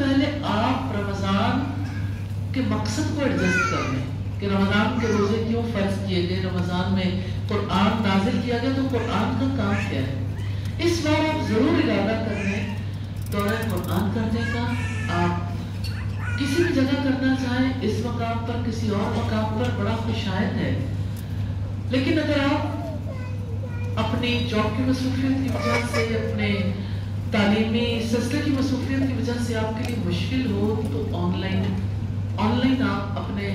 پہلے آپ رمضان کے مقصد کو ایڈجسٹ کر لیں کہ رمضان کے روزے کیوں فرض کیے گئے، رمضان میں قرآن نازل کیا گیا تو قرآن کا کام کیا ہے۔ اس بار آپ ضرور ارادہ کر لیں دورہ قرآن کرنے کا۔ آپ کسی بھی جگہ کرنا چاہیں، اس مقام پر کسی اور مقام پر، بڑا خوشائند ہے۔ لیکن اگر آپ اپنی جاب کی مصروفیت کی وجہ سے، اپنے تعلیمی سلسلے کی مصروفیت کی وجہ سے آپ کے لیے مشکل ہو تو آن لائن آپ اپنے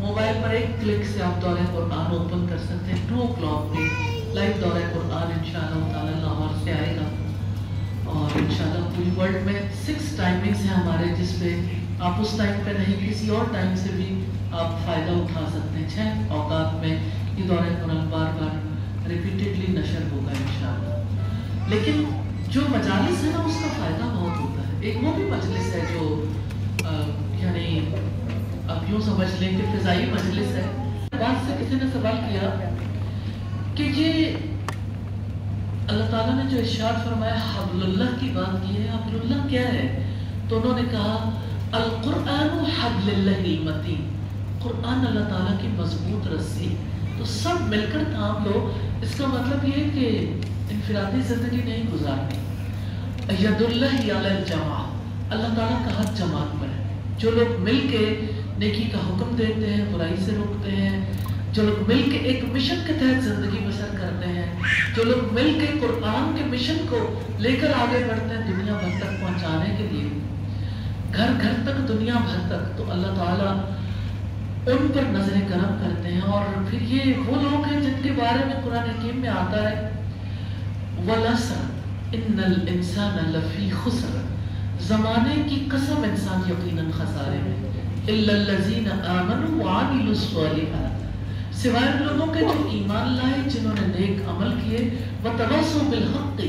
موبائل پر ایک کلک سے آپ دورہ قرآن اوپن کر سکتے ہیں۔ 2 o'clock پہ لائیو دورہ قرآن انشاءاللہ تعالی لاہور سے آئے گا، اور انشاءاللہ پوری ورلڈ میں 6 ٹائمنگز ہیں ہمارے، جس پہ آپ اس ٹائم پہ نہیں کسی اور ٹائم سے بھی آپ فائدہ اٹھا سکتے ہیں۔ 6 اوقات میں یہ دورہ قرآن بار بار ریپیٹڈلی نشر ہوگا انشاءاللہ۔ لیکن جو مجالس ہے نا، اس کا فائدہ بہت ہوتا ہے۔ ایک وہ بھی مجلس ہے جو یعنی اب یوں سمجھ لیں کہ فضائی مجلس ہے۔ بعد سے کسی نے سوال کیا کہ یہ اللہ تعالیٰ نے جو ارشاد فرمایا حبل اللہ کی بات کی ہے، حبل اللہ کیا ہے؟ تو انہوں نے کہا القرآن حبل اللہ المتین، قرآن اللہ تعالیٰ کی مضبوط رسی، تو سب مل کر تھام لو۔ اس کا مطلب یہ کہ انفرادی زندگی نہیں گزارنی۔ ید اللہ علی الجماع، اللہ تعالیٰ کا ہاتھ جماعت پر ہے۔ جو لوگ مل کے نیکی کا حکم دیتے ہیں، برائی سے روکتے ہیں، جو لوگ مل کے ایک مشن کے تحت زندگی بسر کرتے ہیں، جو لوگ مل کے قرآن کے مشن کو لے کر آگے بڑھتے ہیں دنیا بھر تک پہنچانے کے لیے، گھر گھر تک، دنیا بھر تک، تو اللہ تعالیٰ ان پر نظر کرم کرتے ہیں۔ اور پھر یہ وہ لوگ ہیں جن کے بارے میں قرآن حکیم میں آتا ہے وَالْعَصْرِ إِنَّ الْإِنسَانَ لَفِي خُسْرٍ، زمانے کی قسم انسان یقیناً خسارے میں، إِلَّا الَّذِينَ آمَنُوا وَعَمِلُوا الصَّالِحَاتِ، سوائے ان لوگوں کے جو ایمان لائے، جنہوں نے نیک عمل کیے، وَتَوَاصَوْا بِالْحَقِّ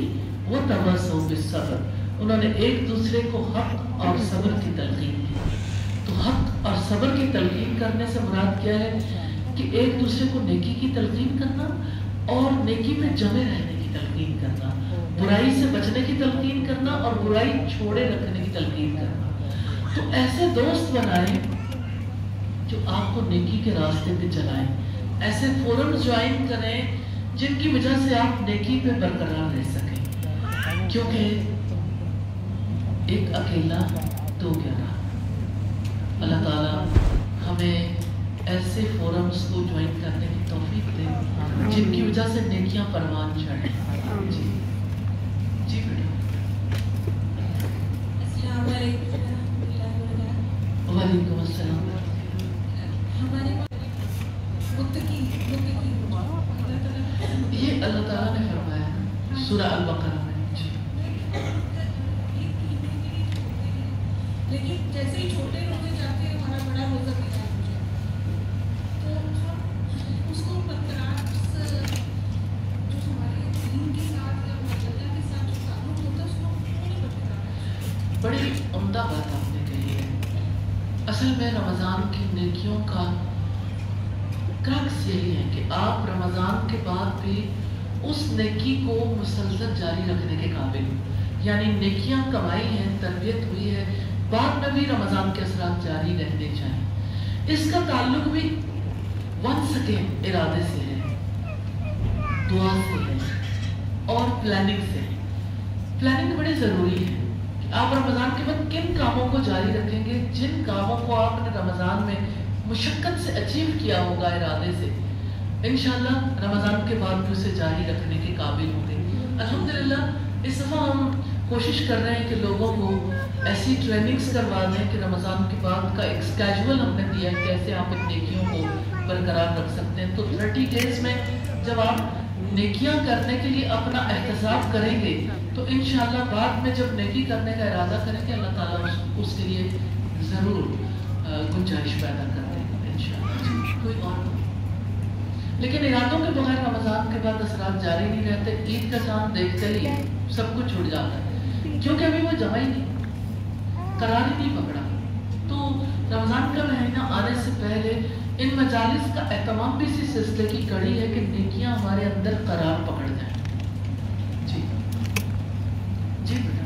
وَتَوَاصَوْا بِالصَّبْرِ، انہوں نے ایک دوسرے کو حق اور صبر کی تلقین کی۔ تو حق اور صبر کی تلقین کرنے سے مراد کیا ہے کہ ایک دوسرے کو نیکی کی تلقین کرنا اور نیکی میں جمے رہنے کی تلقین کرنا، برائی سے بچنے کی تلقین کرنا اور برائی چھوڑے رکھنے کی تلقین کرنا۔ تو ایسے دوست بنائیں جو آپ کو نیکی کے راستے پہ چلائیں، ایسے فورم جوائن کریں جن کی وجہ سے آپ نیکی پہ برقرار رہ سکیں، کیونکہ ایک اکیلا 2 11۔ اللہ تعالیٰ ہمیں ایسے فورمز کو جوائن کرنے کی توفیق دے جن کی وجہ سے نیکیاں پروان چڑھیں۔ جی جی بیٹا۔ السلام علیکم وعلیکم السلام۔ ہمارے یہ اللہ تعالیٰ نے فرمایا سورہ البقرہ میں۔ لیکن جیسے ہی چھوٹے ہوتے جاتے ہیں ہمارا بڑا روزہ بھی جائے تو ہم اس کو برقرار جو ہمارے دین کے ساتھ یا اللہ کے ساتھ جو تعلق ہوتا ہے اس کو نہیں برقرار۔ بڑی عمدہ بات آپ نے کہی ہے۔ اصل میں رمضان کی نیکیوں کا کرکس یہی ہے کہ آپ رمضان کے بعد بھی اس نیکی کو مسلسل جاری رکھنے کے قابل ہو، یعنی نیکیاں کمائی ہیں، تربیت ہوئی ہے، بعد میں بھی رمضان کے اثرات جاری رہنے چاہیے۔ اس کا تعلق بھی ونس اگین ارادے سے ہے، دعا سے ہے اور پلاننگ سے ہے۔ پلاننگ بڑی ضروری ہے کہ آپ رمضان کے بعد کن کاموں کو جاری رکھیں گے، جن کاموں کو آپ نے رمضان میں مشقت سے اچیو کیا ہوگا ارادے سے، انشاءاللہ رمضان کے بعد بھی اسے جاری رکھنے کے قابل ہوں گے۔ الحمدللہ اس دفعہ ہم کوشش کر رہے ہیں کہ لوگوں کو ایسی ٹریننگز کروا دیں کہ رمضان کے بعد کا ایک اسکیجول ہم نے دیا ہے کیسے آپ ان نیکیوں کو برقرار رکھ سکتے ہیں۔ تو 30 days میں جب آپ نیکیاں کرنے کے لیے اپنا احتساب کریں گے تو انشاءاللہ بعد میں جب نیکی کرنے کا ارادہ کریں گے اللہ تعالیٰ اس کے لیے ضرور گنجائش پیدا کر دیں گے انشاءاللہ۔ کوئی اور لیکن ارادوں کے بغیر رمضان کے بعد اثرات جاری نہیں رہتے۔ عید کا چاند دیکھتے ہی سب کچھ چھوٹ جاتا ہے کیونکہ ابھی وہ جمع ہی نہیں، قرار ہی نہیں پکڑا۔ تو رمضان کا مہینہ آنے سے پہلے ان مجالس کا اہتمام بھی اسی سلسلے کی کڑی ہے کہ نیکیاں ہمارے اندر قرار پکڑ جائیں۔ جی جی بیٹا۔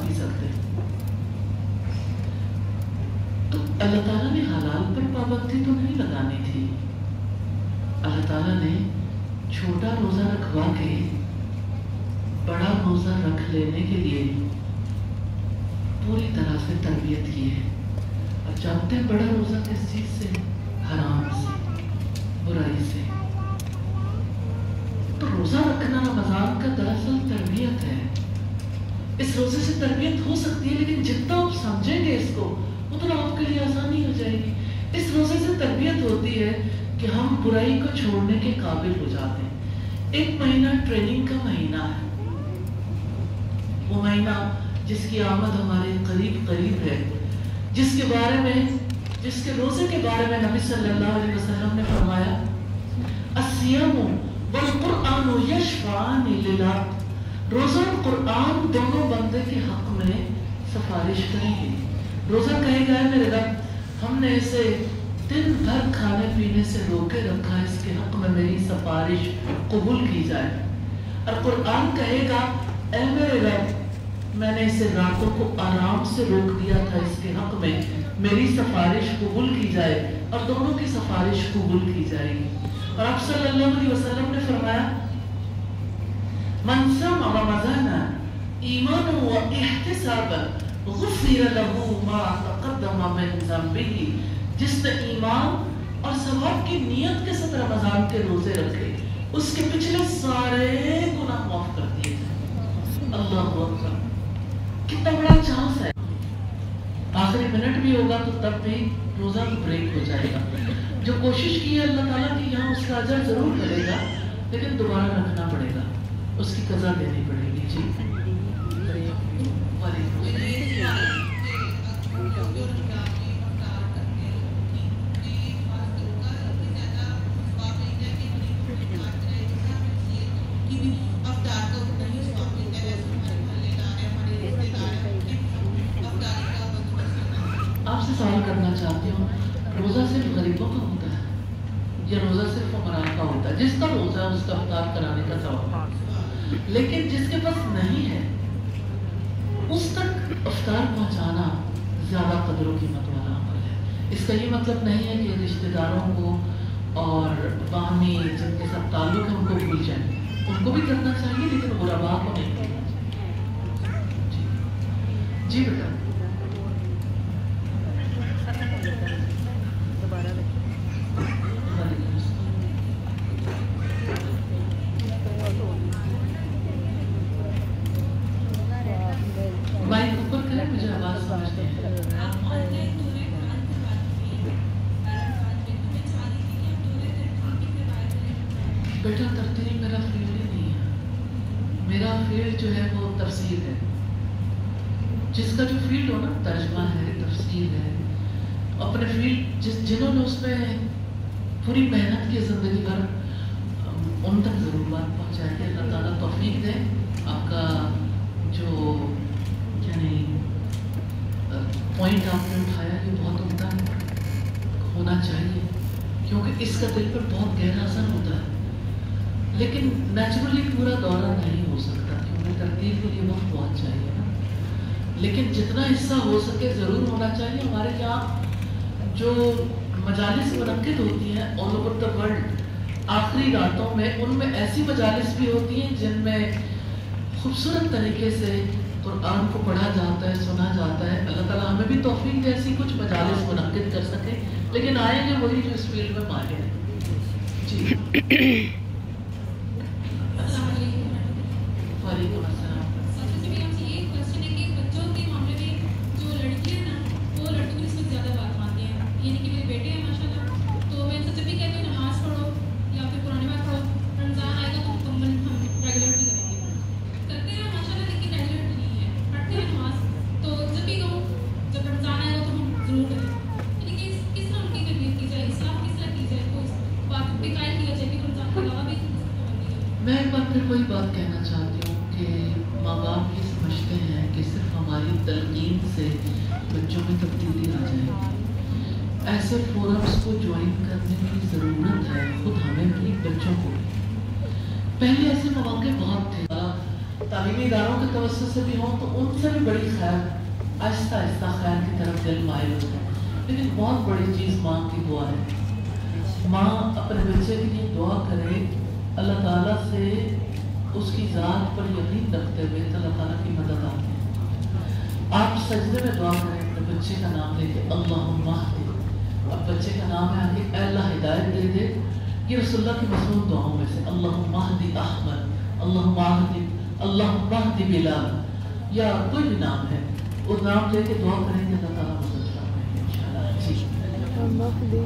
پی سکتے ہیں. تو اللہ تعالیٰ نے حلال پر پابندی تو نہیں لگانی تھی. اللہ تعالیٰ نے چھوٹا روزہ رکھوا کے بڑا روزہ رکھ لینے کے لیے پوری طرح سے تربیت کی ہے. اب جانتے ہیں بڑا روزہ کس چیز سے؟ حرام سے، برائی سے. تو روزہ رکھنا رمضان کا دراصل تربیت ہے. اس روزے سے تربیت ہو سکتی ہے، لیکن جتنا آپ سمجھیں گے اس کو اتنا آپ کے لیے آسانی ہو جائے گی. اس روزے سے تربیت ہوتی ہے کہ ہم برائی کو چھوڑنے کے قابل ہو جاتے ہیں. ایک مہینہ ٹریننگ کا مہینہ ہے، وہ مہینہ جس کی آمد ہمارے قریب قریب ہے، جس کے روزے کے بارے میں نبی صلی اللہ علیہ وسلم نے فرمایا الصیام والقرآن یشفعان للعبد. روزہ اور قرآن دونوں بندے کے حق میں سفارش کریں گے. روزہ کہے گا میرے رب ہم نے اسے دن بھر کھانے پینے سے روکے رکھا، اس کے حق میں میری سفارش قبول کی جائے. اور قرآن کہے گا اے میرے رب میں نے اسے راتوں کو آرام سے روک دیا تھا، اس کے حق میں میری سفارش قبول کی جائے. اور دونوں کی سفارش قبول کی جائے گی. اور آپ صلی اللہ علیہ وسلم نے فرمایا من صام رمضان ایمانا و احتسابا غفر له ما تقدم من ذنبه. جس نے ایمان اور ثواب کی نیت کے ساتھ رمضان کے روزے رکھے اس کے پچھلے سارے گناہ معاف کر دیے جائیں. اللہ اکبر، کتنا بڑا چانس ہے. آخری منٹ بھی ہوگا تو تب بھی روزہ بریک ہو جائے گا. جو کوشش کی ہے اللہ تعالیٰ کی یہاں اس کا اجر ضرور ملے گا، لیکن دوبارہ رکھنا پڑے گا، اس کی قضا دینی پڑے گی. جی آپ سے سوال کرنا چاہتی ہوں، روزہ صرف غریبوں کا ہوتا ہے یا روزہ صرف فقراء کا ہوتا ہے؟ جس کا روزہ ہے اس کا افطار کرانے کا ثواب، لیکن جس کے پاس نہیں ہے اس تک افطار پہنچانا زیادہ قدر و قیمت والا عمل ہے. اس کا یہ مطلب نہیں ہے کہ رشتہ داروں کو اور باہمی جن کے ساتھ تعلق ہے ان کو بھول جائیں، ان کو بھی کرنا چاہیے لیکن غرباء کو نہیں کرنا چاہیے. جی بیٹا. مائک اوپر کریں، مجھے آواز سمجھتے ہیں. بیٹا ترتیب میرا فیلڈ ہی نہیں ہے. میرا فیلڈ جو ہے وہ تفسیر ہے. جس کا جو فیلڈ ہو نا، ترجمہ ہے، تفسیر ہے، اپنے فیلڈ جنہوں نے اس میں پوری محنت کی زندگی بھر، ان تک ضرور بات پہنچائے کہ اللہ تعالیٰ توفیق دے. آپ کا جو یعنی پوائنٹ آپ نے اٹھایا یہ بہت عمدہ ہونا چاہیے، کیونکہ اس کا دل پر بہت گہرا اثر ہوتا ہے. لیکن نیچرلی پورا دورہ نہیں ہو سکتا کیونکہ ترتیب کے لیے وقت بہت چاہیے نا. لیکن جتنا حصہ ہو سکے ضرور ہونا چاہیے. ہمارے یہاں جو مجالس منعقد ہوتی ہیں آل اوور دا ورلڈ آخری راتوں میں، ان میں ایسی مجالس بھی ہوتی ہیں جن میں خوبصورت طریقے سے قرآن کو پڑھا جاتا ہے، سنا جاتا ہے. اللہ تعالیٰ ہمیں بھی توفیق دے ایسی کچھ مجالس منعقد کر سکے، لیکن آئیں گے وہی جو اس فیلڈ میں ماہر ہیں. جی وعلیکم السلام. میں ایک بار پھر وہی بات کہنا چاہتی ہوں کہ ماں باپ یہ سمجھتے ہیں کہ صرف ہماری تلقین سے بچوں میں تبدیلی آ جائے گی. ایسے فورمز کو جوائن کرنے کی ضرورت ہے خود ہمیں بھی، بچوں کو بھی. پہلے ایسے مواقع بہت تھے. تعلیمی اداروں کے توسط سے بھی ہوں تو ان سے بھی بڑی خیر، آہستہ آہستہ خیر کی طرف دل مائل ہوتا ہے۔ لیکن بہت بڑی چیز ماں کی دعا ہے۔ ماں اپنے بچے کے لیے دعا کرے، اللہ تعالیٰ سے اس کی ذات پر یقین رکھتے ہوئے تو اللہ تعالیٰ کی مدد آتی ہے۔ آپ سجدے میں دعا کریں اپنے بچے کا نام لے کے، اللہم اہدی، اب بچے کا نام ہے آگے، اے اللہ ہدایت دے دے۔ یہ رسول اللہ کی مصنون دعاؤں میں سے، اللہم اہدی احمد، اللہم اہدی، اللہم اہدی بلال، یا کوئی بھی نام ہے، وہ نام لے کے دعا کریں گے اللہ تعالیٰ مدد فرمائیں گے انشاءاللہ۔ جی